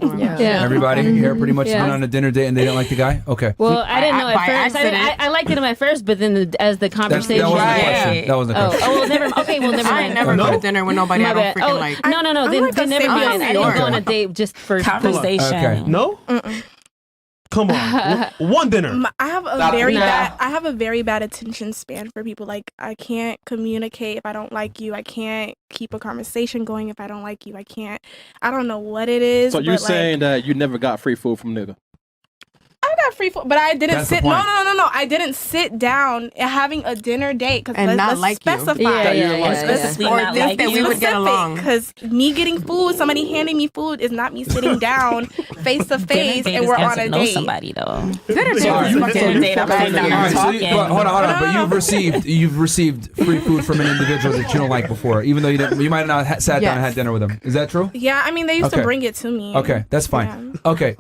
Yeah. Everybody here pretty much went on a dinner date and they didn't like the guy? Okay. Well, I didn't know at first. I liked him at first, but then as the conversation... That wasn't the question. That wasn't the question. Oh, well, never... Okay, well, never mind. I never go to dinner with nobody I don't freaking like. No. Then never be on. I didn't go on a date just for conversation. Okay. No? Come on, one dinner. I have a very bad attention span for people. Like, I can't communicate if I don't like you. I can't keep a conversation going if I don't like you. I don't know what it is. So you're saying that you never got free food from nigga? I got free food, but I didn't sit. No. I didn't sit down having a dinner date because let's like specify. Or think that we would get along. Because me getting food, somebody handing me food, is not me sitting down face to face and we're on a date. Somebody though. Dinner date. Hold on. But you've received free food from an individual that you don't like before, even though you might not have sat down and had dinner with them. Is that true? Yeah, I mean they used to bring it to me. Okay, that's fine. Yeah. Okay.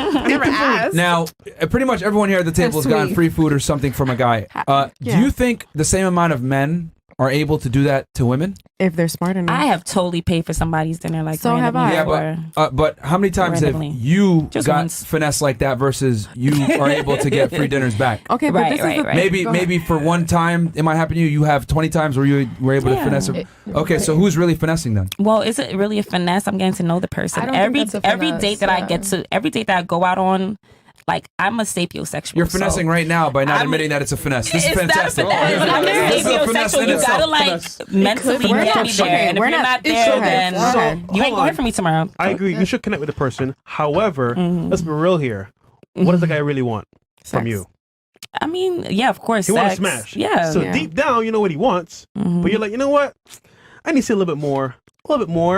I never asked. Now, pretty much everyone here at the table has gotten free food or something from a guy. Do you think the same amount of men are able to do that to women? If they're smart enough. I have totally paid for somebody's dinner like so have I. Yeah, but how many times have you got finessed like that versus you are able to get free dinners back? Okay, but right. Maybe for one time it might happen to you. You have 20 times where you were able to finesse them. Okay, so who's really finessing them? Well, is it really a finesse? I'm getting to know the person. Every date that I get to, every date that I go out on, like, I'm a sapiosexual. You're finessing right now by not admitting that it's a finesse. This is fantastic. I'm sapiosexual. You gotta like mentally get me there. And if you're not there, then you ain't gonna hear from me tomorrow. I agree. You should connect with the person. However, let's be real here. What does the guy really want from you? I mean, yeah, of course. He wants to smash. Yeah. So deep down, you know what he wants, but you're like, you know what? I need to see a little bit more.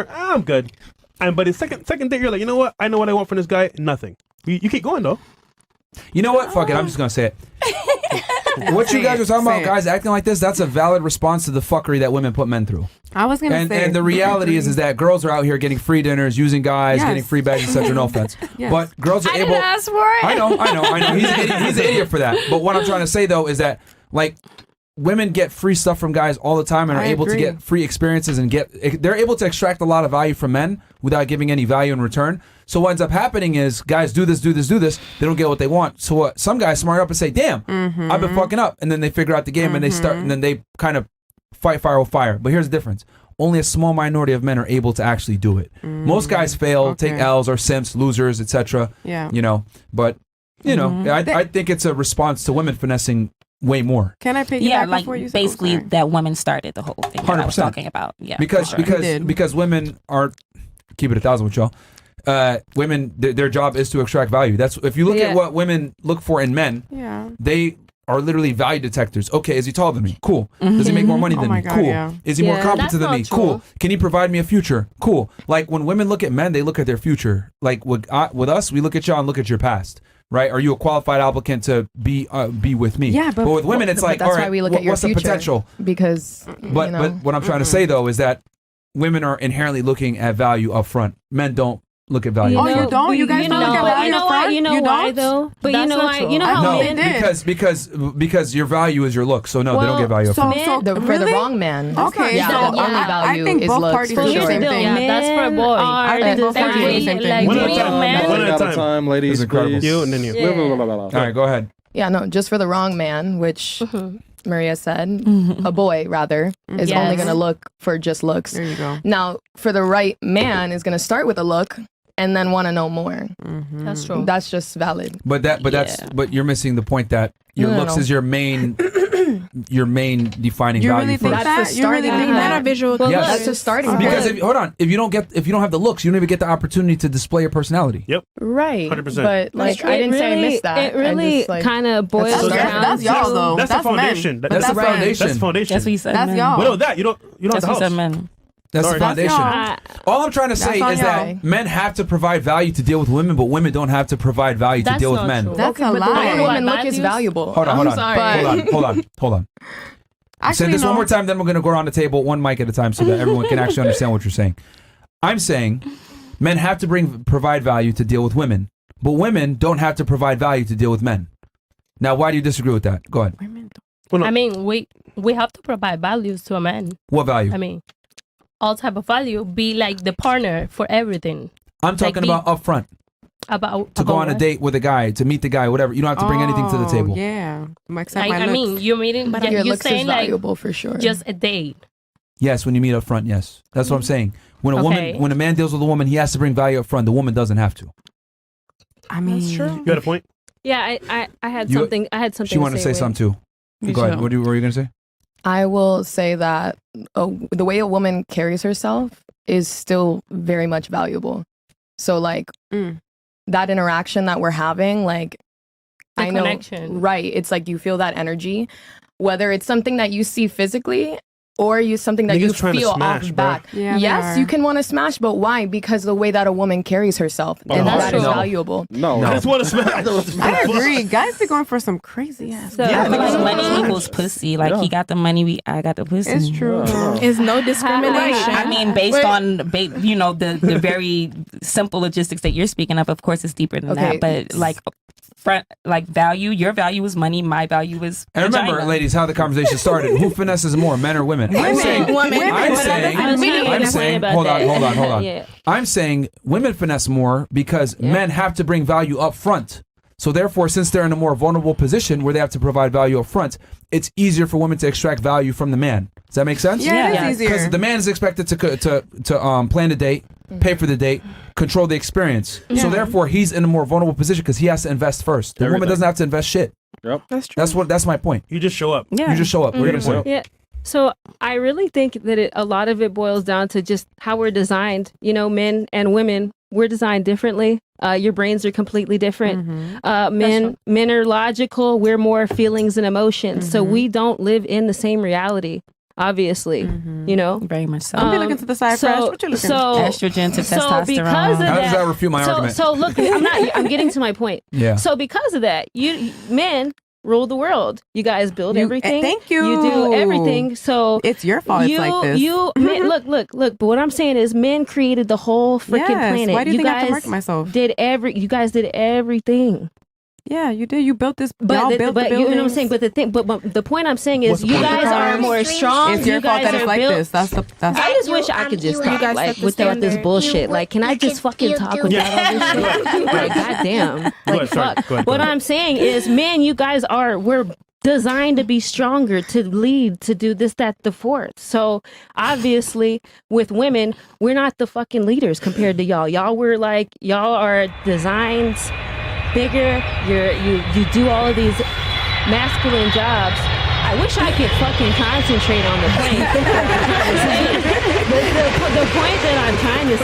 I'm good. But the second date, you're like, you know what? I know what I want from this guy. Nothing. You keep going though. You know what? Fuck it. I'm just gonna say it. What you guys are talking about, guys acting like this, that's a valid response to the fuckery that women put men through. I was gonna say. And the reality is that girls are out here getting free dinners, using guys, getting free bags, etc. No offense, but girls are able. I didn't ask for it. I know. He's an idiot for that. But what I'm trying to say though is that like. Women get free stuff from guys all the time and are able to get free experiences and they're able to extract a lot of value from men without giving any value in return. So what ends up happening is guys do this. They don't get what they want. So what? Some guys smart up and say, "Damn, I've been fucking up," and then they figure out the game and they start and then they kind of fight fire with fire. But here's the difference: only a small minority of men are able to actually do it. Most guys fail, take L's, are simps, losers, etc. Yeah, But I think it's a response to women finessing. Way more. Can I pick like basically that women started the whole thing that I was talking about. Yeah, because women are keep it 1,000 with y'all. Women, their job is to extract value. That's if you look at what women look for in men. Yeah, they are literally value detectors. Okay, is he taller than me? Cool. Does he make more money than me? Cool. Yeah. Is he more competent than me? Cool. Can he provide me a future? Cool. Like when women look at men, they look at their future. Like with us, we look at y'all and look at your past. Right? Are you a qualified applicant to be with me? Yeah, but with women, it's like, that's all right, why we look at your what's future, the potential? Because, but what I'm trying to say though is that women are inherently looking at value up front. Men don't look at value. You don't? You guys don't look at value up front? You know why though? But you know why? You know how men because your value is your look. So no, they don't get value up front. For the wrong man. Okay, yeah, the only value is looks for sure. Same thing. Yeah, that's for a boy. I think both parties do the same thing. One at a time, ladies. It's incredible. You and then you. All right, go ahead. Yeah, no, just for the wrong man, which Maria said, a boy rather, is only going to look for just looks. There you go. Now, for the right man is going to start with a look and then want to know more. That's true. That's just valid. But you're missing the point that your looks is your main defining value. Really think first. that? You really think men are visual? Yes. That's just starting. Because if you don't have the looks, you don't even get the opportunity to display your personality. Yep. Right. 100%. But like I didn't say I missed that. It really kind of boils down. That's y'all though. That's the foundation. That's the foundation. That's the foundation. That's what he said. That's y'all. Without that, you don't have the house. Said men. That's the foundation. All I'm trying to say is that men have to provide value to deal with women, but women don't have to provide value to deal with men. True. That's a The way lie. women look is valuable. Hold on. Hold on. Actually, Say this one more time, then we're going to go around the table one mic at a time so that everyone can actually understand what you're saying. I'm saying men have to provide value to deal with women, but women don't have to provide value to deal with men. Now, why do you disagree with that? Go ahead. I mean, we have to provide values to a man. What value? I mean, all type of value. Be like the partner for everything. I'm talking about up front. To go on a date with a guy, to meet the guy, whatever. You don't have to bring anything to the table. Yeah. I mean, you're meeting, But your you're looks is saying like valuable for sure. just a date. Yes, when you meet up front, yes. That's what I'm saying. When a man deals with a woman, he has to bring value up front. The woman doesn't have to. I mean, That's true. You got a point? Yeah, I had something. I had something. She wanted to say something too. Go ahead. What were you going to say? I will say that the way a woman carries herself is still very much valuable. So like that interaction that we're having, like The I know, connection. right? It's like you feel that energy, whether it's something that you see physically or something that Niggas you trying to feel smash, off bro. back. Yeah, they Yes, are. you can want to smash, but why? Because the way that a woman carries herself, and that's that is true. valuable. No. I just want to smash. I agree. Guys be going for some crazy ass. So, Yeah, I feel like that's money nice. equals pussy. Like he got the money, I got the pussy. It's true. Is no discrimination. I mean, based on the very simple logistics that you're speaking of course, it's deeper than Okay. that. But like value, your value is money, my value is. And remember, vagina. ladies, how the conversation started. Who finesses more, men or women? I'm saying, hold on. Yeah. I'm saying women finesse more because men have to bring value up front. So therefore, since they're in a more vulnerable position where they have to provide value up front, it's easier for women to extract value from the man. Does that make sense? Yeah, it is easier. Because the man is expected to plan the date, pay for the date, control the experience. So therefore, he's in a more vulnerable position because he has to invest first. The woman doesn't have to invest shit. Yep. That's true. That's my point. You just show up. Yeah. You just show up. What are you gonna say? Yeah. So I really think that a lot of it boils down to just how we're designed. You know, men and women, we're designed differently. Your brains are completely different. Men are logical. We're more feelings and emotions. So we don't live in the same reality. Obviously, you know. Very much so. Don't be looking to the side first. What you looking Estrogen to testosterone. So because of How does that refute my argument? So look, I'm getting to my point. Yeah. So because of that, you men rule the world. You guys build everything. Thank you. You do everything. So It's your fault it's like this. Men, look. But what I'm saying is, men created the whole freaking Yes. planet. Why do you think I have to guys market myself? You guys did everything. Yeah, you did. You built this. But y'all built the you know what I'm buildings. saying. But the point I'm saying is, What's the you point? guys are more strong. It's your you fault guys that it's are like built. this. That's I just wish I could just You stop guys like set the without this standard. bullshit. Like, can I just fucking talk without all this shit? Like, goddamn. Like, ahead, sorry. fuck. Go ahead. What I'm saying is, men, you guys we're designed to be stronger, to lead, to do this, that, the fourth. So obviously, with women, we're not the fucking leaders compared to y'all. Y'all are designed bigger. You do all of these masculine jobs. I wish I could fucking concentrate on the point. the point that I'm trying to.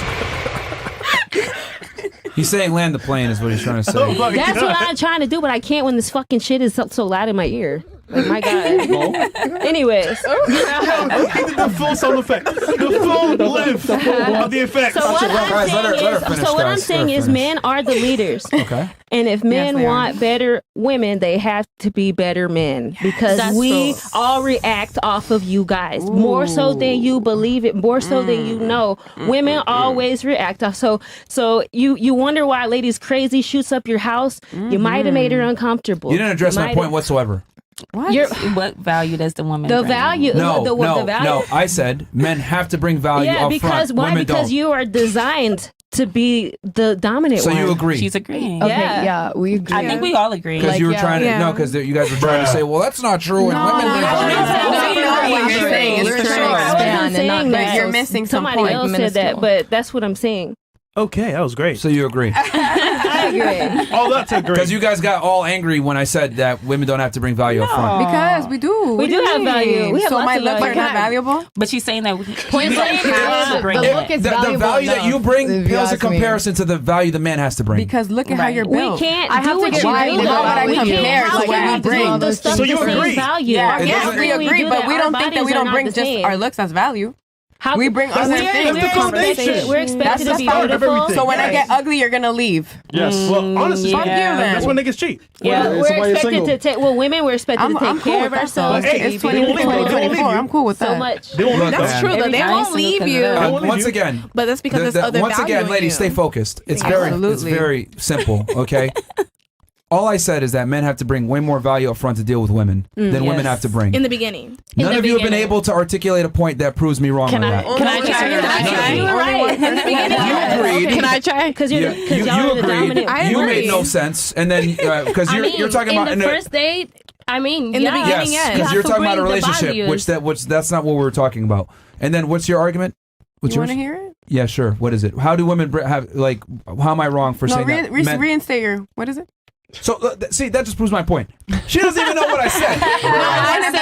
He's saying land the plane is what he's trying to say. That's what I'm trying to do, but I can't when this fucking shit is so loud in my ear. Like, my God. Anyways. The full sound effect. The full lift of the effect. So what I'm Guys, saying is men are the leaders. Okay. And if men they are. want better women, they have to be better men because That's we true. all react off of you guys more so than you believe it, more so than you know. Women always react off. So you wonder why ladies crazy shoots up your house. You might have made her uncomfortable. You didn't address my might point have- whatsoever. What? What value does the woman The bring? value. No, the value. no. I said men have to bring value Yeah, up because front. why? Women Because don't. you are designed to be the dominant So one. you agree? She's agreeing. Okay, Yeah. yeah, we agree. I think we all agree. Because Like, you were yeah. trying to Yeah. because you guys were trying to say, well, that's not true. And women bring value. what you're saying. It's We're true. trying to I wasn't expand and saying not that. You're missing some Somebody point. else said that, Minuscule. but that's what I'm saying. Okay, that was great. So you agree? I agree. Oh, that's a great. Because you guys got all angry when I said that women don't have to bring value up front. Because we do. What We do you have mean? value. We have so lots my of looks are value. not valuable. But she's saying that Point blank, have to bring the it. look is The valuable value that you enough, bring if you pales in ask me. comparison to the value the man has to bring. Because look at how Right. you're We built. can't I have do to what get you why. do. How would I We can't compare have to what to we do bring? the stuff So the you same agree? value. Yeah, It yes, doesn't- we agree, do but that. we Our don't think that bodies we are don't not bring the just same. our looks as value. How- We bring other we're- things. we're That's the foundation. expected- We're expected That's to be the start of beautiful. everything. So when I get ugly, you're gonna leave. Yes. Well, honestly, Fuck you then. that's when niggas cheat. Yeah, Well, we're that's why you're expected single. to take. Well, women we're expected I'm to take cool care with of that. ourselves. Hey, to it's be 2024. beautiful. They won't leave you. I'm cool with that. So much. They won't leave That's you. true though. They Every won't nice leave look you. at They won't leave Once you. again, But that's because there's other once value again, in ladies, you. stay focused. It's Absolutely. very simple. Okay. all I said is that men have to bring way more value up front to deal with women than women have to bring. In the beginning. None of you have been able to articulate a point that proves me wrong. Can on I? that. Can I try? You're right. In the beginning. You agreed. Can I try? Because You y'all are the agreed. dominant. You made no sense, and then because you're talking about in the first date. I mean, In the beginning, yes, yes. because you're talking about a bring the relationship, values. which that's not what we were talking about. And then what's your argument? What's You yours? want to hear it? Yeah, sure. What is it? How do women have like? How am I wrong for saying that? Men- Reinstate your. What is it? So see, that just proves my point. She doesn't even know what I said.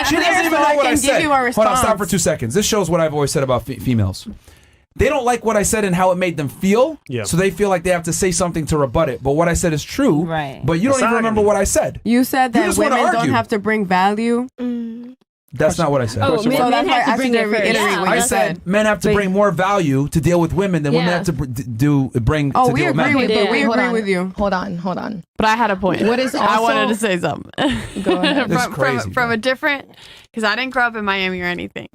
She doesn't even know what I said. Hold on, stop for 2 seconds. This shows what I've always said about females. They don't like what I said and how it made them feel, so they feel like they have to say something to rebut it. But what I said is true, Right. but you don't even remember what I said. You said You that just wanna women don't argue. have to bring value. That's not what I said. Oh, men So that's why have I to bring should it first. reiterate what I you said men have to bring more value to deal with women than women Yeah. have to bring Oh, to we deal with agree men. with you. We Hold agree on. with you. Hold on. But I had a point. What is I wanted also- to say something. Go ahead. This is crazy, from bro. a different, because I didn't grow up in Miami or anything.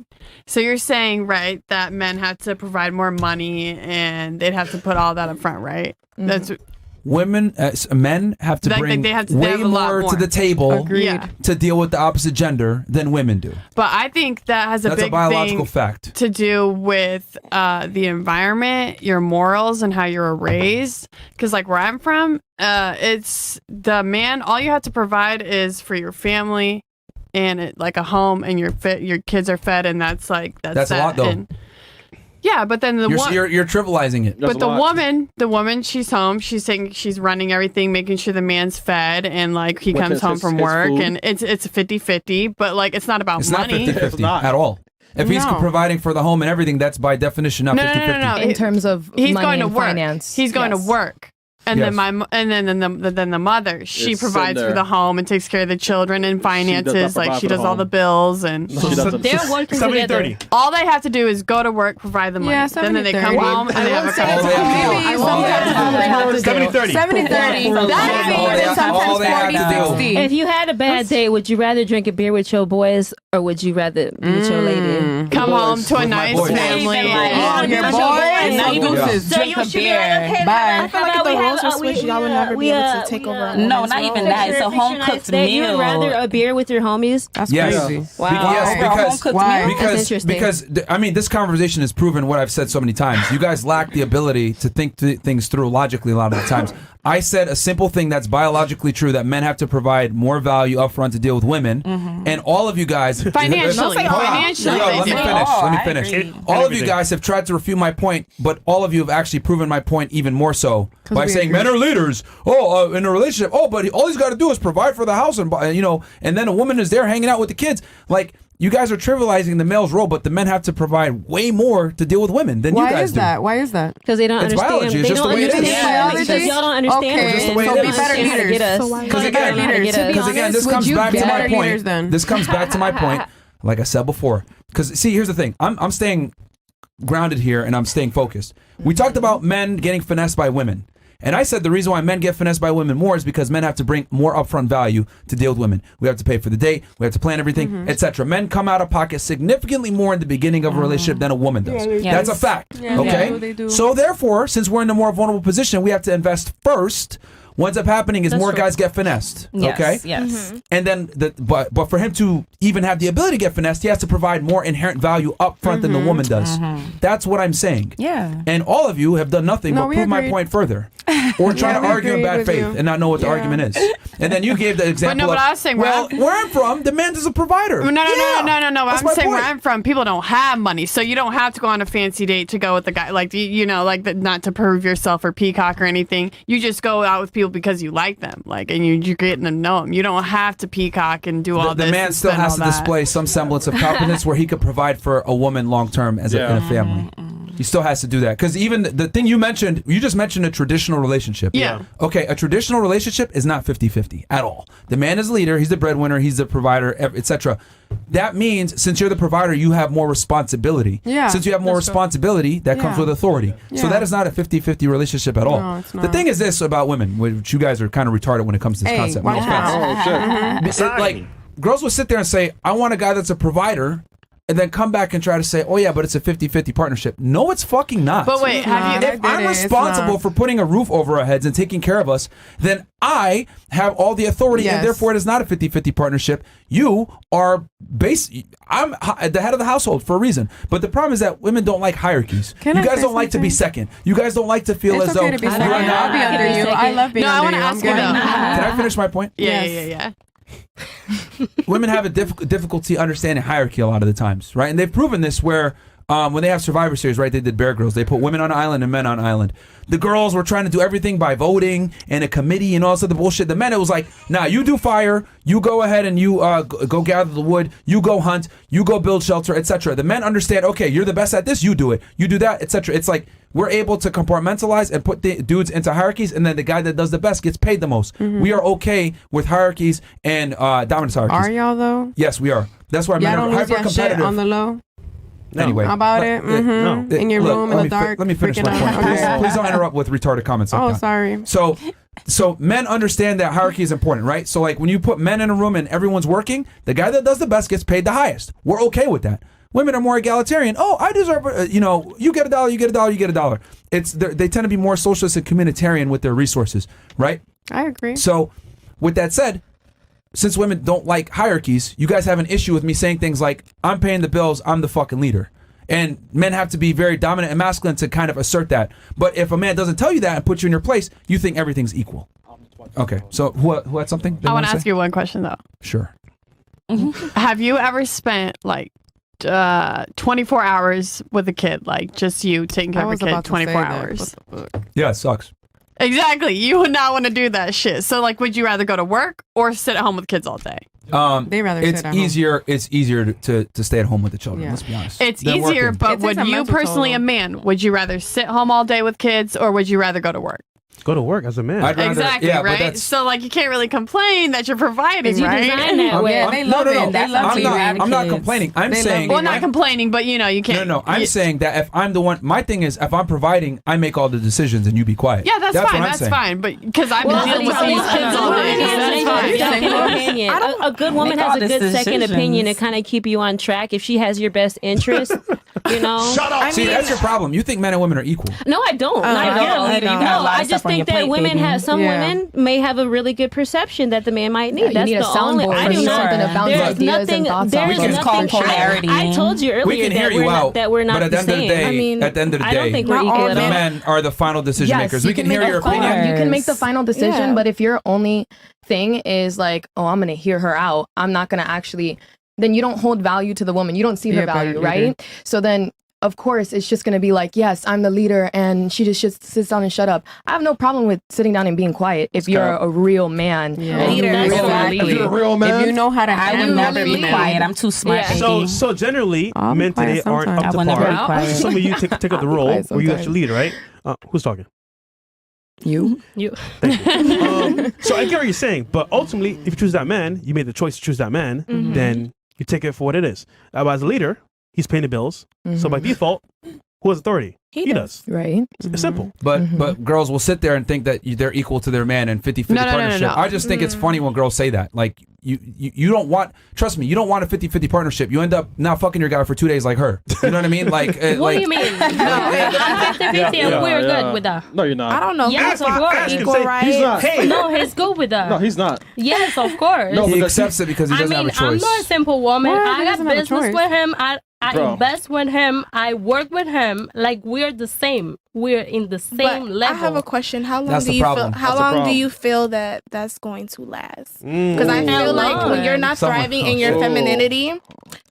So you're saying, right, that men have to provide more money and they'd have to put all that up front, right? That's Men have to Like, bring they have to- way they have a lot more more. to the table Agreed. Yeah. to deal with the opposite gender than women do. But I think that has a That's a big biological thing fact. to do with the environment, your morals, and how you were raised. Because like where I'm from, it's the man. All you have to provide is for your family and like a home, and your kids are fed, and that's That's that. a lot, though. And, yeah, but then You're trivializing it. but the woman, she's home. She's running everything, making sure the man's fed, and like he With comes home his from work, food. and it's 50-50. But like it's not about It's not money. 50-50 It's not. at all. If he's No. providing for the home and everything, that's by definition not 50-50. No. In terms of He's money going to and work. finance. He's going yes. to work. And Yes. then the mother, she It's provides in for there. the home and takes care of the children and finances. provide Like she for the does all home. the bills, and She doesn't. They're working 70-30. together. all they have to do is go to work, provide the money. Yeah, then they come 70-30. home and they have a All they have to do. Maybe All they have to do. 70-30. 70-30. All That they means have- sometimes all they have to do. 40-60. If you had a bad day, would you rather drink a beer with your boys or would you rather be with your lady? come home to a With my nice boys. family. Oh, your Because boy. your Not even Yeah. just drink a beer. I feel like if the roles were switched, y'all would never be able to take over. a No, woman's not role. even that. It's a home cooked meal. You would rather a beer with your homies? That's Yes. crazy. Wow. Yes, Over a because home-cooked Why? meal? That's interesting. because I mean this conversation has proven what I've said so many times. You guys lack the ability to think things through logically a lot of the times. I said a simple thing that's biologically true, that men have to provide more value up front to deal with women, and all of you guys Financially. Hold on. Financially, Yo, let me they do. finish. Oh, Let me I finish. agree. All of you Everything. guys have tried to refute my point, but all of you have actually proven my point even more so by we saying agree. men are leaders. Oh, in a relationship. Oh, but all he's got to do is provide for the house, and and then a woman is there hanging out with the kids. Like you guys are trivializing the male's role, but the men have to provide way more to deal with women than you Why guys is do. that? Why is that? Because they don't It's understand. biology. It's They just don't the way it is. understand. Biology? Because y'all don't understand. Okay, It's just the way So it they is. don't understand how to get us. So why- Because Be better again, leaders. To be because again, this would comes you back to get my better point. leaders then? This comes back to my point. Like I said before, because see, here's the thing. I'm staying grounded here, and I'm staying focused. We talked about men getting finessed by women. And I said the reason why men get finessed by women more is because men have to bring more upfront value to deal with women. We have to pay for the date, we have to plan everything, etc. Men come out of pocket significantly more in the beginning of a relationship than a woman does. That's a fact. Okay? they do. So therefore, since we're in a more vulnerable position, we have to invest first. What ends up happening is more guys get finessed. Yes, Okay? yes. And then but for him to even have the ability to get finessed, he has to provide more inherent value up front than the woman does. That's what I'm saying. Yeah. And all of you have done nothing No, but we prove my agreed. point further. Or trying Yeah, to we argue in agreed bad with faith you. and not know what the Yeah. argument is. And then you gave the example but of, I was saying, well, where I'm from, the man is a provider. No. That's I'm my saying where point. I'm from, people don't have money, so you don't have to go on a fancy date to go with the guy. Like not to prove yourself or peacock or anything. You just go out with people because you like them, like, and you're getting to know them. You don't have to peacock and do all The this. man and still spend has all to that. display some semblance of competence where he could provide for a woman long term as in a family. He still has to do that. Because even the thing you just mentioned a traditional relationship. Yeah. Okay, a traditional relationship is not 50-50 at all. The man is the leader, he's the breadwinner, he's the provider, etc. That means since you're the provider, you have more responsibility. Yeah, Since you have more responsibility, that comes Yeah. with authority. So Yeah. that is not a 50-50 relationship at all. No, it's The not. thing is this about women, which you guys are kind of retarded when it comes to this Hey, concept. No watch offense. out. Oh shit. Like girls will sit there and say, I want a guy that's a provider and then come back and try to say, oh yeah, but it's a 50-50 partnership. No, it's fucking not. But wait, have you? If I'm responsible for putting a roof over our heads and taking care of us, then I have all the authority, and therefore it is not a 50-50 partnership. You are I'm the head of the household for a reason. But the problem is that women don't like hierarchies. You guys don't like to be second. You guys don't like to feel as though I'll be under you. I love being under you. I want to ask you though. Can I finish my point? Yeah. Women have a difficulty understanding hierarchy a lot of the times, right? And they've proven this where when they have Survivor Series, right, they did Bear Grylls. They put women on an island and men on an island. The girls were trying to do everything by voting and a committee and all this other bullshit. The men, it was like, nah, you do fire, you go ahead and you go gather the wood, you go hunt, you go build shelter, etc. The men understand, okay, you're the best at this, you do it. You do that, etc. It's like we're able to compartmentalize and put the dudes into hierarchies, and then the guy that does the best gets paid the most. We are okay with hierarchies and dominance hierarchies. Are y'all though? Yes, we are. That's why men are hyper competitive. On the low. No. Anyway, how about it? Mm-hmm. In your room in the dark. Let me finish my point. Please don't interrupt with retarded comments. Like that. Sorry. So men understand that hierarchy is important, right? So like when you put men in a room and everyone's working, the guy that does the best gets paid the highest. We're okay with that. Women are more egalitarian. Oh, I deserve, you get $1, you get $1, you get $1. They tend to be more socialist and communitarian with their resources, right? I agree. So with that said, since women don't like hierarchies, you guys have an issue with me saying things like, I'm paying the bills, I'm the fucking leader. And men have to be very dominant and masculine to kind of assert that. But if a man doesn't tell you that and put you in your place, you think everything's equal. Okay, so who had something? I want to ask you one question though. Sure. Have you ever spent like 24 hours with a kid, like just you taking care of a kid 24 hours? Yeah, it sucks. Exactly. You would not want to do that shit. So like, would you rather go to work or sit at home with kids all day? They rather it's sit at easier. home. It's easier to stay at home with the children. Yeah. Let's be honest. It's easier, but would you personally, a man, would you rather sit home all day with kids or would you rather go to work? Go to work as a man. Exactly, right? So, like, you can't really complain that you're providing, you right? design that way. They love it. They love to I'm not complaining. I'm saying... Well, not complaining, but, you can't... No. I'm saying that if I'm the one... My thing is, if I'm providing, I make all the decisions and you be quiet. Yeah, that's fine. That's fine. But because I've been dealing with these kids all day. That's fine. A good woman has a good second opinion to kind of keep you on track if she has your best interest, Shut up! See, that's your problem. You think men and women are equal. No, I don't. Not at all. No, I just think that women have... Some women may have a really good perception that the man might need. That's you need the a soundboard. only. I do not. There's nothing. Polarity. I told you we earlier can hear you out, that we're not but at the end of the day, at the end of the day, I don't think we're equal the at all. men are the final decision makers. We can hear your opinion. You can make the final decision, but if your only thing is like, oh, I'm gonna hear her out, I'm not gonna actually. Then you don't hold value to the woman. You don't see her value, right? So then. Of course, it's just going to be like, yes, I'm the leader, and she just sits down and shut up. I have no problem with sitting down and being quiet if you're a real man. Leader. If you're a real man, if you know how to handle I would never be quiet. I'm too smart. So generally, men today aren't up to par. Some of you take up the role where you actually lead, right? Who's talking? You. Thank you. So I get what you're saying, but ultimately, if you choose that man, you made the choice to choose that man, then you take it for what it is. As a leader, he's paying the bills. So by default, who has authority? He does. Right. It's simple. But girls will sit there and think that they're equal to their man and 50-50 partnership. No. I just think it's funny when girls say that. Like, you don't want, trust me, you don't want a 50-50 partnership. You end up now fucking your guy for 2 days like her. You know what I mean? Like, what do you mean? No, I'm 50-50 and we're good with that. No, you're not. I don't know. Yes, of course. Equal, right? He's not. No, he's good with that. No, he's not. Yes, of course. No, he accepts it because he doesn't have a choice. I'm not a simple woman. I got business with him. I invest with him. I work with him. Like, we're the same. We're in the same level. I have a question. How long That's do the you problem. feel? How long do you feel that that's going to last? Because I feel like when you're not thriving in your femininity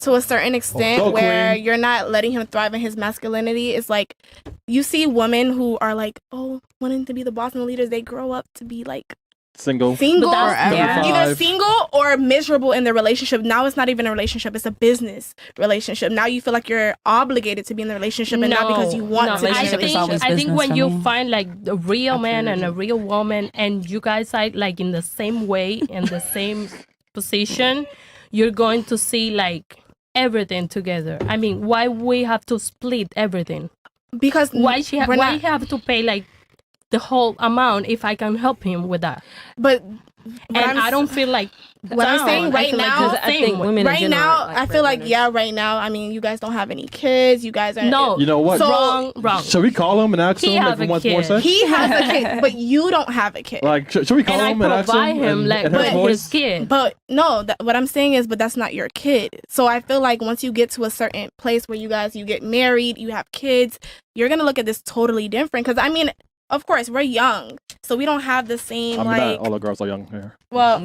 to a certain extent, where you're not letting him thrive in his masculinity, it's like you see women who are like, wanting to be the boss and the leaders. They grow up to be like single, either single or miserable in their relationship. Now it's not even a relationship; it's a business relationship. Now you feel like you're obligated to be in the relationship, and not because you want to. Be in the relationship. I think when you find like a real man and a real woman, and you guys are like in the same way and the same position, you're going to see like everything together. I mean, why we have to split everything? Because why you have to pay like the whole amount if I can help him with that? But I don't feel like what I'm saying right now. I think women right now, I feel like right now. I mean, you guys don't have any kids. You guys are no. You know what? So, wrong. Should we call him and ask him if he wants more sex? He has a kid, but you don't have a kid. Like, should we call him and ask him? And I provide him like his kid. But no, what I'm saying is, but that's not your kid. So I feel like once you get to a certain place where you get married, you have kids, you're gonna look at this totally different. Because I mean, of course, we're young, so we don't have the same like. All the girls are young here. Well.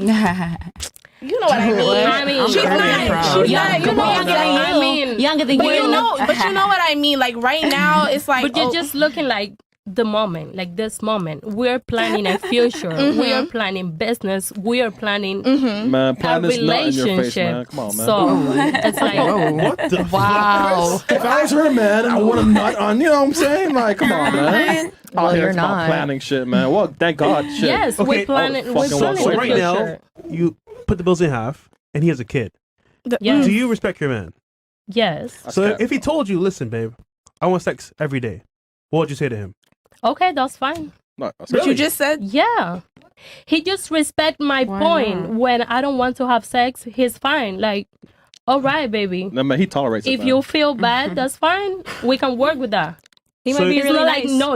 You know what I mean? I mean, she's not. You know what I mean? Younger than but you. you know what I mean. Like right now, it's like. But you're just looking like the moment, like this moment. We're planning a future. We are planning business. We are planning Man, plan a this nut in your relationship. face, man. Come on, man. So it's like, What the Wow. If I was her, man, I want a nut on. You know what I'm saying? Like, come on, man. Well, Here you're it's about not. planning shit, man. Well, thank God. Shit. yes, Okay. we're planning. We're fucking planning So the right future. now, you put the bills in half, and he has a kid. Yes. Do you respect your man? Yes. So if he told you, listen, babe, I want sex every day, what would you say to him? Okay, that's fine. No, that's But Really? you just said. Yeah. He just respect my point. When I don't want to have sex, he's fine. Like, all right, baby. No, man, he tolerates it. If man. you feel bad, that's fine. We can work with that. He So might be It's really not nice. like no,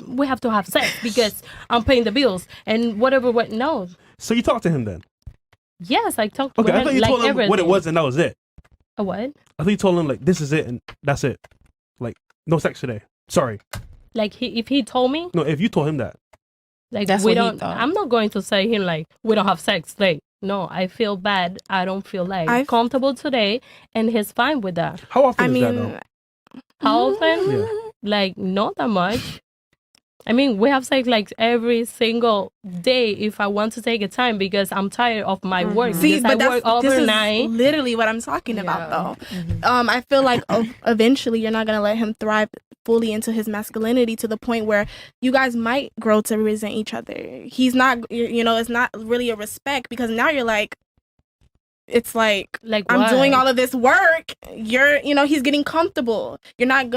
we have to have sex because I'm paying the bills and whatever. What no. So you talk to him then? Yes, I talked Okay, with I him thought you like told him everything. what it was and that was it. A what? I thought you told him like this is it and that's it. Like no sex today. Sorry. Like if he told me, No, if you told him that. like That's we what he don't. thought. I'm not going to say him like we don't have sex today. No, I feel bad. I don't feel like comfortable today, and he's fine with that. How often I is that mean, though? How often? Yeah. Like not that much. I mean, we have sex like every single day if I want to take a time because I'm tired of my work. See, because but I work overnight. this is literally what I'm talking about, though. I feel like eventually you're not gonna let him thrive fully into his masculinity to the point where you guys might grow to resent each other. He's not, it's not really a respect because now you're like. It's like I'm what? doing all of this work. He's getting comfortable. You're not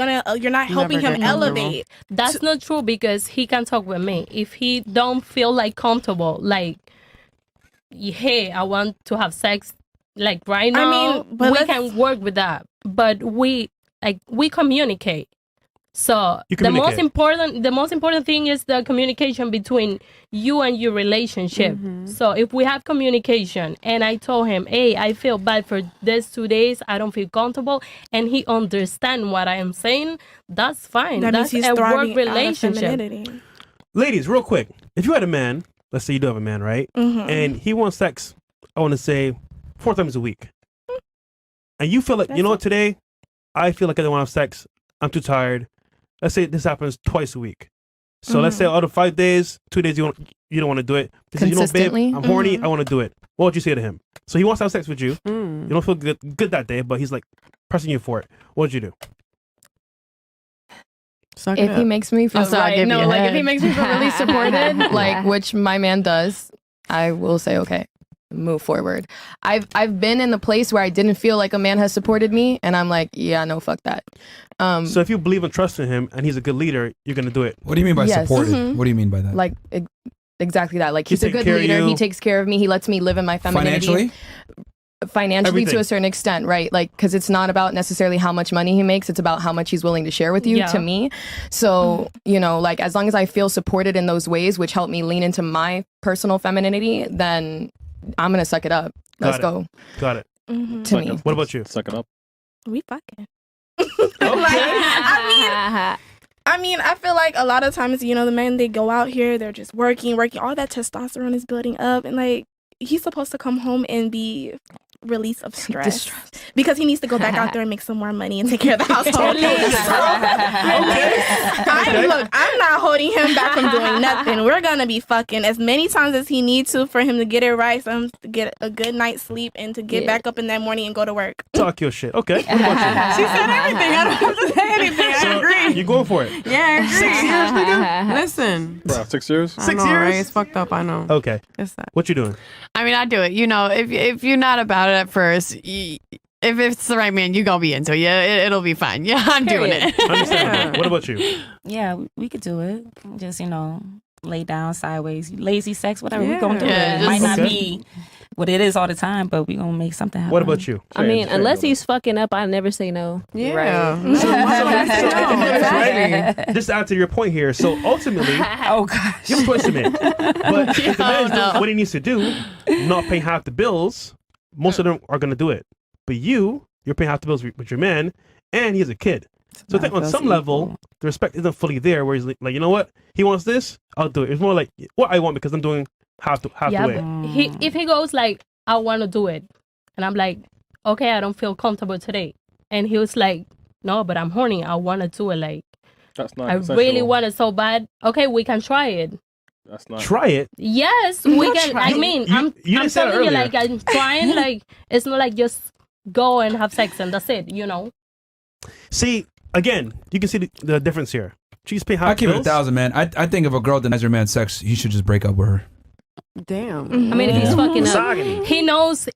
helping him elevate. That's not true because he can talk with me. If he don't feel like comfortable, like, hey, I want to have sex, like right now, but we can work with that. But we communicate. So the most important thing is the communication between you and your relationship. So if we have communication and I told him, hey, I feel bad for these 2 days, I don't feel comfortable, and he understand what I am saying, that's fine. That That's means he's a work thriving out of relationship. femininity. Ladies, real quick. If you had a man, let's say you do have a man, right? And he wants sex, I want to say 4 times a week. And you feel like, you know what, today, I feel like I don't want to have sex. I'm too tired. Let's say this happens twice a week. So let's say out of 5 days, 2 days you don't want to do it. Because, babe, I'm horny. I want to do it. What would you say to him? So he wants to have sex with you. You don't feel good that day, but he's like pressing you for it. What would you do? If he makes me feel if he makes me feel really supported, like which my man does, I will say okay, move forward. I've been in the place where I didn't feel like a man has supported me, and I'm like, yeah, no, fuck that. So if you believe and trust in him, and he's a good leader, you're gonna do it. What do you mean by supported? What do you mean by that? Like exactly that. Like he's a good care of leader. you. He takes care of me. He lets me live in my femininity. Financially Everything. to a certain extent, right? Like, because it's not about necessarily how much money he makes, it's about how much he's willing to share with you, to me. So, like, as long as I feel supported in those ways, which help me lean into my personal femininity, then I'm going to suck it up. Let's go. Got it. To me. What about you? Suck it up. We fucking. I mean, I feel like a lot of times, the men, they go out here, they're just working. All that testosterone is building up. And, like, he's supposed to come home and be release of stress because he needs to go back out there and make some more money and take care of the household. I'm not holding him back from doing nothing. We're gonna be fucking as many times as he needs to for him to get it right, for him to get a good night's sleep and to get back up in that morning and go to work. Talk your shit. Okay. What about She said everything. I don't have to say anything. I you? agree. You going for it? Yeah, I agree. 6 years, nigga? Listen. Bro, 6 years? I know, right? It's fucked up, I know. Okay. It's that. What you doing? I mean, I do it. If you're not about it at first, if it's the right man, you gonna be into it. Yeah, it'll be fine. Yeah, I'm doing it. Understandable. What about you? Yeah, we could do it. Just, lay down sideways, lazy sex, whatever. We're gonna do Yeah, it. It might not Okay. be what it is all the time, but we're gonna make something happen. What about you? I mean, unless he's fucking up, I never say no. Yeah. Just to add to your point here, so ultimately, Oh gosh. you have a choice to make. But if the man's doing what he needs to do, not paying half the bills, most of them are going to do it. But you're paying half the bills with your man, and he has a kid. So I think on some level, the respect isn't fully there, where he's like, you know what? He wants this, I'll do it. It's more like what I want because I'm doing half the way. But if he goes like, I want to do it, and I'm like, okay, I don't feel comfortable today, and he was like, no, but I'm horny, I want to do it, like, That's not I really want it so bad. Okay, we can try it. That's not. Try it. Yes, we can. I mean, I'm didn't say that telling you, earlier. like, I'm trying. Like, it's not like just go and have sex and that's it. You know. See, again, you can see the difference here. She's paying half I keep it bills. 1,000, man. I think if a girl denies her man sex, he should just break up with her. Damn. I mean, if he's fucking up, Misogyny. he knows the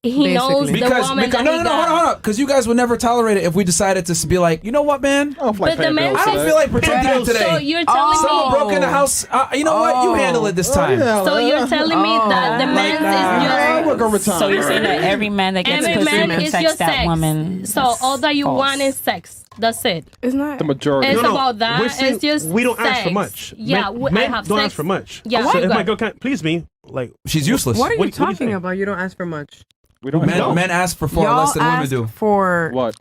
Because woman that no, he got. hold on, because you guys would never tolerate it if we decided to be like, you know what, man? I don't feel like But the paying man bills I don't today. feel like protecting So today. you're telling Someone me. broke in the house. You know what? You handle it this time. So you're telling me that the man I work is just. overtime. So you're saying that every man that gets Every pussy man is protects just that sex. woman. So all that you False. want is sex. That's it. It's not. The majority. It's No, about that. we're saying It's just we don't ask for sex. much. Yeah, men I have don't sex. ask for much. Yeah, So if good. my girl can't please me, like She's useless. What are you What do you talking think? about? You don't ask for much. We don't Men, know. men ask for far Y'all less than women ask do. for What?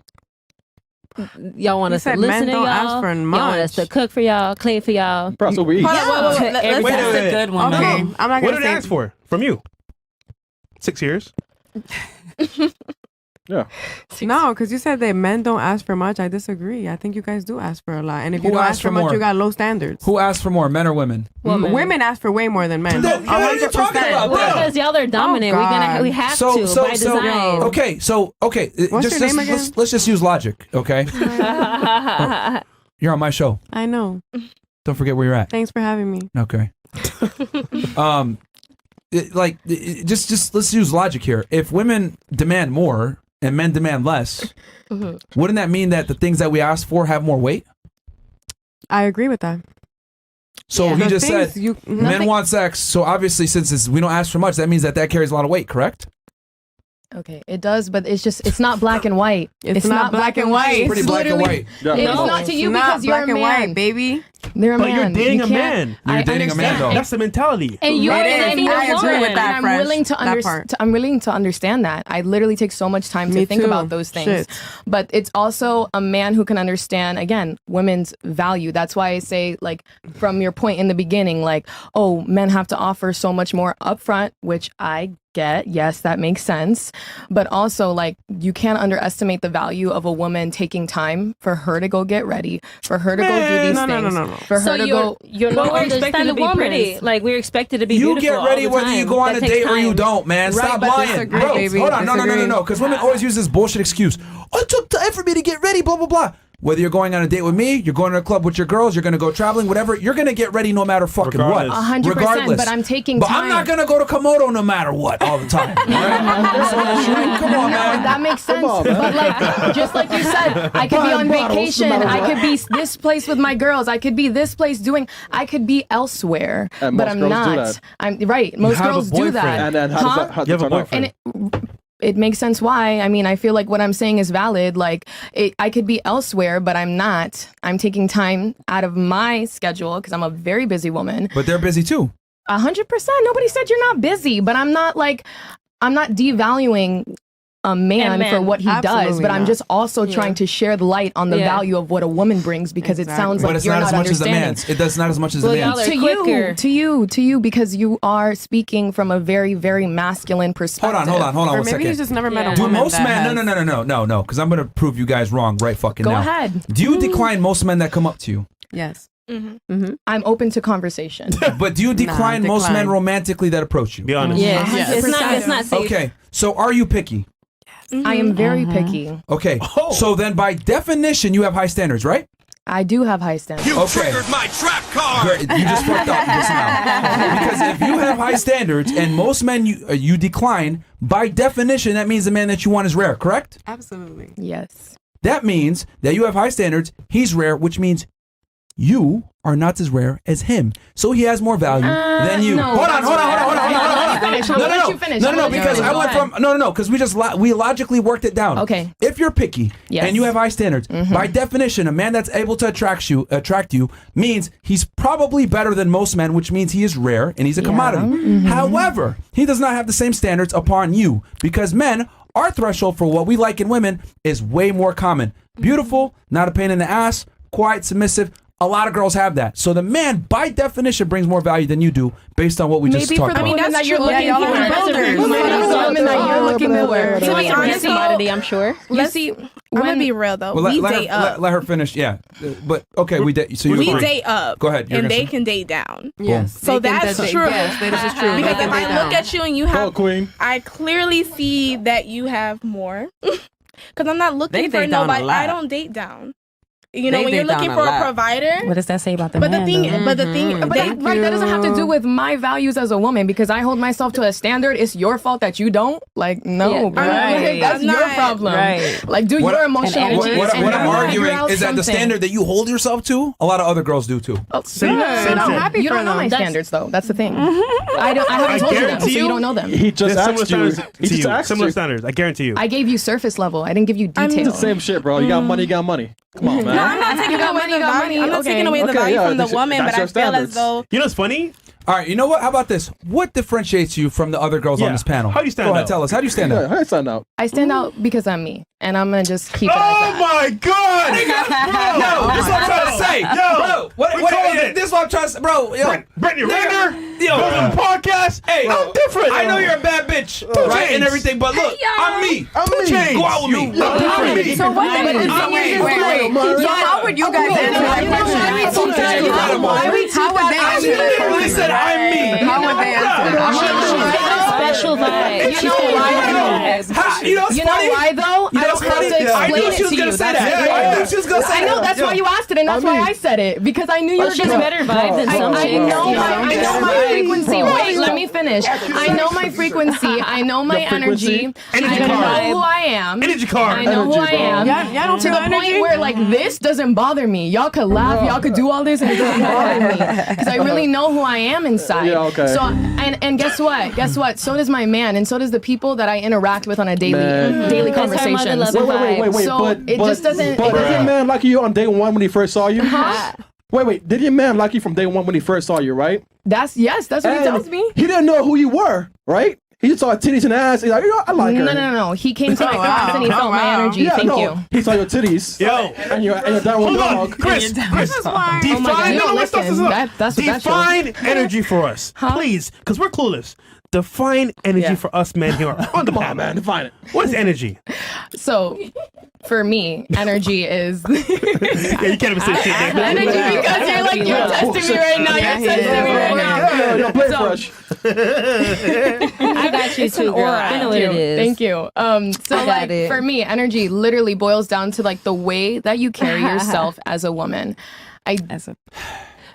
Y'all want You us to said listen men to don't y'all. ask for Y'all want us much. to cook for y'all, clean for y'all. Bro, so we eat. Hold on, wait. Every Wait, man's wait, a good woman. Okay, I'm not what gonna did they say. ask for from you? 6 years. Yeah. No, because you said that men don't ask for much. I disagree. I think you guys do ask for a lot. And if you Who don't asks ask for for much, more? you got low standards. Who asked for more, men or women? Women ask for way more than men. Then what are you talking about? Well, because y'all are dominant. God. We have So, to so, by so, design. okay, so, okay. What's just, your name let's just use logic, okay? You're on my show. I know. Don't forget where you're at. Thanks for having me. Okay. Just let's use logic here. If women demand more and men demand less, wouldn't that mean that the things that we ask for have more weight? I agree with that. So he The just things said you- men want sex. So obviously, since we don't ask for much, that means that carries a lot of weight, correct? Okay, it does, but it's not black and white. It's not black and white. It's Pretty black and literally- white. Yeah. It's No. not to you It's not because you're black a and man. white, baby. They're a But man. you're dating You a can't- man. You're I dating a man, understand. though. That's the mentality. And you're It is. dating I a agree woman. with that. And I'm Fresh, willing to that part. I'm willing to understand that. I literally take so much time to Me think too. about those things. Shit. But it's also a man who can understand, again, women's value. That's why I say, like, from your point in the beginning, like, oh, men have to offer so much more upfront, which I get. Yes, that makes sense. But also, like, you can't underestimate the value of a woman taking time for her to go get ready, for her to go do these no, no, things, no, no. for So her to you're Well, not we're expected to understanding be pretty. women. Like we're expected to be You beautiful. get all ready the whether you time. go on That a takes date or you time. don't, man. Right, Stop but lying. disagree, Bro, baby. hold on. No. Disagree. Because women always use this bullshit excuse. Oh, it took time for me to get ready, blah, blah, blah. Whether you're going on a date with me, you're going to a club with your girls, you're going to go traveling, whatever, you're going to get ready no matter fucking what. Regardless. 100%, Regardless. but I'm taking But time. I'm not going to go to Komodo no matter what all the time. All right? Come on, man. That makes sense. on, man. But like, just like you said, I could be Buying on bottles, vacation. no matter I what. could be this place with my girls. I could be this place doing. I could be elsewhere. And but most I'm girls do not. that. I'm right. Most have a girls do boyfriend. that. And then how does You have a turn out? boyfriend. And it makes sense why. I mean, I feel like what I'm saying is valid. Like, I could be elsewhere, but I'm not. I'm taking time out of my schedule because I'm a very busy woman. But they're busy too. 100%. Nobody said you're not busy, but I'm not devaluing a man A man. for what he does, Absolutely but I'm not. just also trying to share the light on the Yeah. value of what a woman brings because it sounds But like it's you're not as not much as the understanding. man's. It does not as much as Well, the y'all man's. are To quicker. you, because you are speaking from a very, very masculine perspective. Hold on Or one maybe second. he's just never met Yeah. a Do woman most that men? has- No, because I'm gonna prove you guys wrong right fucking Go now. ahead. Do you decline most men that come up to you? Yes. I'm open to conversation. But do you decline most men romantically that approach you? Be honest. Yes. Yes. It's not safe. Okay, so are you picky? I am very picky. Okay, so then by definition you have high standards, right? I do have high standards. Okay. my trap card. Great. You just fucked up just now. Because if you have high standards and most men you decline, by definition that means the man that you want is rare, correct? Absolutely. Yes. That means that you have high standards, he's rare, which means you are not as rare as him. So he has more value than you. no, Hold on. No, because I went from because we logically worked it down. Okay. If you're picky Yes. and you have high standards, by definition, a man that's able to attract you means he's probably better than most men, which means he is rare and he's a commodity. However, he does not have the same standards upon you because men, our threshold for what we like in women is way more common. Beautiful, not a pain in the ass, quiet, submissive. A lot of girls have that. So the man, by definition, brings more value than you do based on what we just talked about. Maybe for the women that you're looking for. women that you're looking for. To be honest, commodity, I'm sure. I'm gonna be real though. Well, we let date up. let her finish. Yeah, but okay, we date. So you we agree. date up. Go ahead. And they can date down. Yes. So that's true. Yes, this is true. Because if I look at you and you have, Queen. I clearly see that you have more. Because I'm not looking for date down a nobody. lot. I don't date down. You know, They when you're date looking down for a a lot. provider. What does that say about the But man? the thing, though? but the thing, but That doesn't have to do with my values as a woman because I hold myself to a standard. It's your fault that you don't. Like, no, bro. right. That's your problem. Right. Like, do your emotional And work. energy What and I'm figure arguing out is that the something. standard that you hold yourself to, a lot of other girls do too. Same I'm thing. happy you don't know my standards though. That's the thing. I haven't I told you them, so guarantee you you- don't know them. He just There's similar asked you. standards He to just you. asked Similar you. standards. I guarantee you. I gave you surface level. I didn't give you detail. It's the same shit, bro. You got money, you got money. Come on, man. No, I'm not taking away the value. I'm not taking away the Okay, value yeah, from the that's- woman, that's but I your feel standards. as though You know what's funny? All right, you know what? How about this? What differentiates you from the other girls on Yeah. this panel? How do you stand Go ahead, out? tell us. How do you stand Yeah, out? how you stand out? I stand out because I'm me, and I'm gonna just keep it as Oh that. my God! Yo, this is what I'm trying to say. Yo, Bro, we called it. this is what I'm trying to say. Bro, yo. Brittany Nigga. Renner, Yo. building podcast. Hey, I'm different. I know you're a bad bitch, right, James. and everything, but look, I'm me. I'm me. Go out with me. I'm me. So what? So how would you guys answer that question? How would they answer You that literally question? said I'm me. How would they answer that? Special vibe. You know why? You know what's You know funny? why though? You know I don't what's have funny? to I explain knew it she was to gonna you. say That's that. it. I knew she was gonna say I know that. that's why you asked it, and that's why I said it because I knew you were She's gonna. better vibe than some I chicks. know you know? my frequency. Wait, let me finish. I know my frequency. I know my Your frequency? energy. Energy I card. know who I am. Energy card. I know who I am. Y'all don't To the feel point energy? where like this doesn't bother me. Y'all could laugh, y'all could do all this, and it doesn't bother me because I really know who I am inside. Yeah, okay. So and guess what? Guess what? So does my man, and so does the people that I interact with on a daily Man. daily Because her mother conversations. loves Wait. So but it just doesn't- But it did your doesn't- man like you on day one when he first saw you? Huh? Wait. Did your man like you from day one when he first saw you? Right? That's what he And tells me. He didn't know who you were, right? He just saw titties and ass. He's like, I like her. No. He came to my class and he felt my Wow. energy. Yeah, Thank no. you. He saw your titties. Yo. And your downward Hold on, dog. Chris. Chris, Oh my God. define. You No, don't let's stop this listen. up. That's what that Define energy for us, please, because we're clueless. Define energy Yeah. for us men here on the Come on, panel. man. Define it. What is energy? So, for me, energy is Yeah, you can't even say shit. man. energy because you're testing me right now. You're testing me right now. Yo, play So- fresh. I got you too, girl. I know what it is. Thank you. So I got like it. for me, energy literally boils down to like the way that you carry yourself as a woman.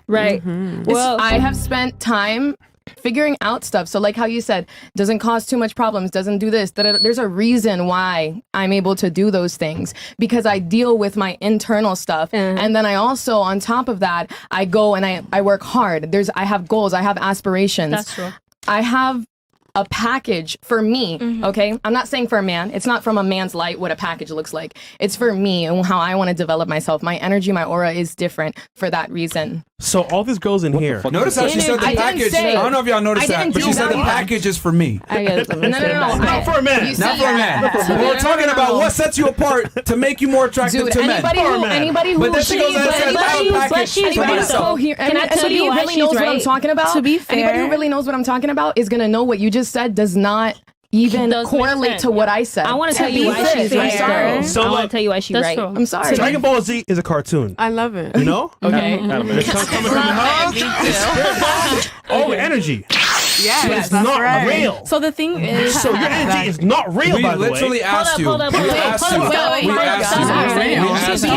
Right. Well, I have spent time figuring out stuff. So like how you said, doesn't cause too much problems, doesn't do this. There's a reason why I'm able to do those things because I deal with my internal stuff. And then I also, on top of that, I go and I work hard. I have goals, I have aspirations. That's true. I have a package for me, okay? I'm not saying for a man. It's not from a man's light what a package looks like. It's for me and how I want to develop myself. My energy, my aura is different for that reason. So all these girls in here. Notice how she said the I didn't package. say- I don't know if y'all noticed I that, didn't but do she said the that. package is for me. I got something to say about that. Not for a man. You see- Not for a man. We're talking about what sets you apart to make you more attractive Dude, to men. anybody who But then she goes and says, but she's for right, myself. though. Can I tell you why really she's knows what I'm right? talking about? To be fair- anybody who really knows what I'm talking about is gonna know what you just said does not even Does make correlate sense, to what I said. I want to tell be you why she's fair. right. fair. Girl. So I want look, to tell you why she's That's right. true. I'm sorry. Dragon Ball Z is a cartoon. I love it. You know? Okay. It's coming from the house. Oh, energy. Yes, But it's that's not right. real. So the thing is, So your energy is not real, We by the way. literally asked you. Hold up. We asked you. Wait, We asked you. We asked you.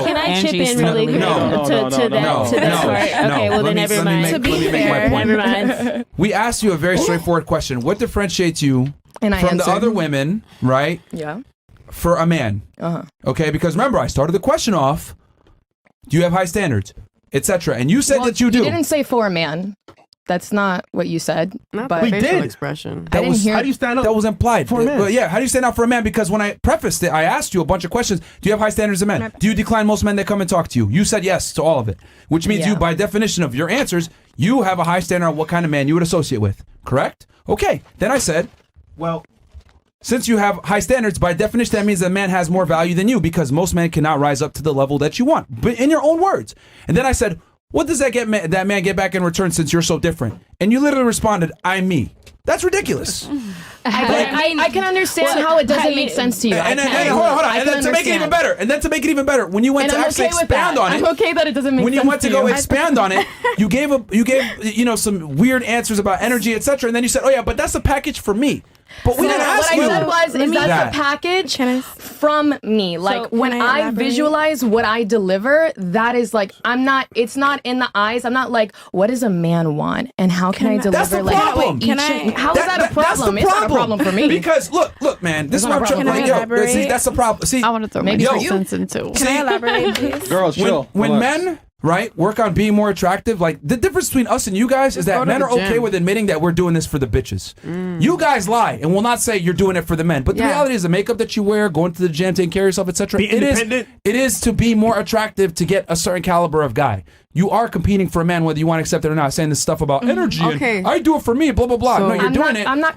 Can I chip in really quick No. to that part? Okay, well then never mind. To be Let me make my fair- point. Never mind. We asked you a very straightforward question. What differentiates you And I from the answered. other women, right, Yeah. for a man? Uh-huh. Okay, because remember, I started the question off Do you have high standards, etc.? And you said that you do. You didn't say for a man. That's not what you said. Not but the We facial did. expression. That was How do you stand up? That was implied. for a man? But yeah, how do you stand out for a man? Because when I prefaced it, I asked you a bunch of questions. Do you have high standards of men? Do you decline most men that come and talk to you? You said yes to all of it, which means you, by definition of your answers, you have a high standard on what kind of man you would associate with. Correct? Okay. Then I said, well, since you have high standards, by definition, that means that man has more value than you because most men cannot rise up to the level that you want. But in your own words. And then I said, what does that that man get back in return since you're so different? And you literally responded, I'm me. That's ridiculous. I can understand how it doesn't make sense to you. And then hold on. And then to make it even better, when you went to actually expand on it, I'm okay that it doesn't make sense. when you went to go expand on it, you gave some weird answers about energy, etc. And then you said, oh yeah, but that's a package for me. But we didn't ask you. What I said was, that's a package from me. Like, when I visualize what I deliver, that is like, it's not in the eyes. I'm not like, what does a man want? And how can I deliver? That's the problem. How is that a problem? It's not a problem for me. Because, look, man, this is what I'm trying to see, that's the problem. See, I want to throw my 2 cents into. Can I elaborate, please? Girls, chill. When men, right, work on being more attractive, like the difference between us and you guys is that men are okay with admitting that we're doing this for the bitches. You guys lie and will not say you're doing it for the men. But the reality is the makeup that you wear, going to the gym, taking care of yourself, etc. It is to be more attractive to get a certain caliber of guy. You are competing for a man, whether you want to accept it or not. Saying this stuff about energy and I do it for me, blah blah blah. So no, you're doing it. I'm not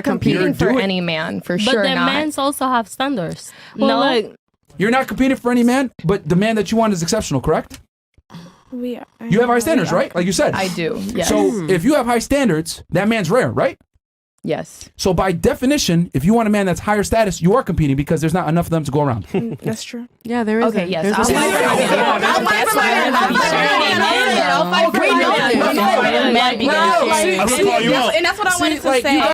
competing for any man, for sure. But the men also have standards. Well, like, you're not competing for any man, but the man that you want is exceptional, correct? We are. You have high standards, right? Like you said. I do. Yes. So if you have high standards, that man's rare, right? Yes. So by definition, if you want a man that's higher status, you are competing because there's not enough of them to go around. That's true. Yeah, there is. Okay, yes. There's I'll fight for my man. And that's what I wanted to say.